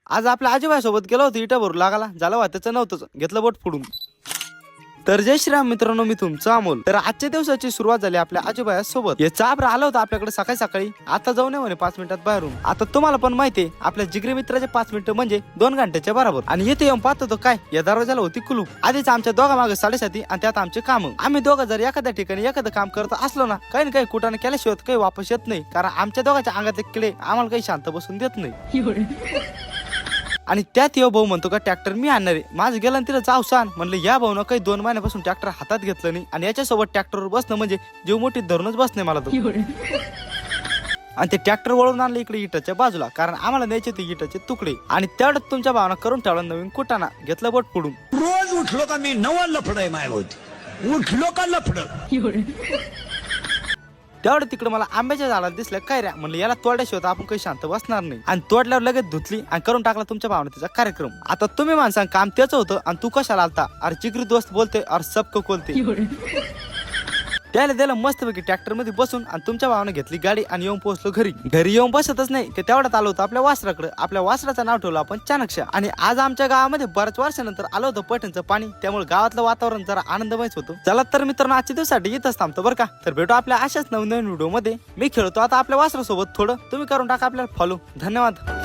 आज आपल्या आजोबासोबत गेलो होतो इटा भरू लागाला, झालं वा त्याचं नव्हतंच, घेतलं बोट फोडून. तर जय श्रीराम मित्रांनो, मी तुमचा अमोल. तर आजच्या दिवसाची सुरुवात झाली आपल्या आजोबासोबत. हे चाप आला होता आपल्याकडे सकाळी सकाळी, आता जाऊ नये म्हणे 5 मिनिटात बाहेरून. आता तुम्हाला पण माहितीये आपल्या जिगरी मित्राचे 5 मिनिटं म्हणजे 2 घंट्याच्या बरोबर. आणि येथे येऊन पाहतो तो काय, या दरवाजाला होती कुलूप. आधीच आमच्या दोघा मागे 7:30 आणि त्यात आमचे काम. आम्ही दोघं जर एखाद्या ठिकाणी एखादं काम करत असलो ना, काही ना काही कुठाने केल्याशिवाय काही वापस येत नाही, कारण आमच्या दोघांच्या अंगातले किडे आम्हाला काही शांत बसून देत नाही. आणि त्यात यो भाऊ म्हणतो का ट्रॅक्टर मी आणणार आहे. माझं गेलं तिला जाऊ सांग म्हणलं. या भाऊनं काही 2 महिन्यापासून ट्रॅक्टर हातात घेतलं नाही, आणि याच्यासोबत ट्रॅक्टरवर बसणं म्हणजे जीव मोठी धरूनच बस नाही मला तो. आणि ते ट्रॅक्टर वळून आणलं इकडे इटाच्या बाजूला, कारण आम्हाला न्यायचे ते इटाचे तुकडे. आणि तेवढ्यात तुमच्या भावना करून ठेवला नवीन कुटाणा, घेतलं बोट फोडून. रोज उठलो का मी नवा लफड आहे माय होती, उठलो का लफड. तेवढं तिकडे मला आंब्याच्या झाडाला दिसलं काय रे, म्हणलं याला तोडल्याशिवाय आपण काही शांत बसणार नाही. आणि तोडल्यावर लगेच धुतली आणि करून टाकला तुमच्या भावनेचा कार्यक्रम. आता तुम्ही माणसां काम त्याच होतं आणि तू कशाला आलता. अरे जिगरी दोस्त बोलते और सबको कोलते. त्याला दिलं मस्तपैकी ट्रॅक्टर मध्ये बसून, आणि तुमच्या भावाने घेतली गाडी आणि येऊन पोहोचलो घरी. घरी येऊन बसतच नाही ते तेवढ्यात आलो होतो आपल्या वासराकडे. आपल्या वासराचं नाव ठेवलं आपण चाणक्य. आणि आज आमच्या गावामध्ये बऱ्याच वर्षानंतर आलं होतं पैठणचं पाणी, त्यामुळे गावातलं वातावरण जरा आनंदमयच होतं. चला तर मित्रांनो, आजच्या दिवसासाठी येतच थांबतो बरं का. तर भेटू आपल्या अशाच नवीन व्हिडिओ मध्ये. मी खेळतो आता आपल्या वासरासोबत थोडं, तुम्ही करून टाका आपल्याला फॉलो. धन्यवाद.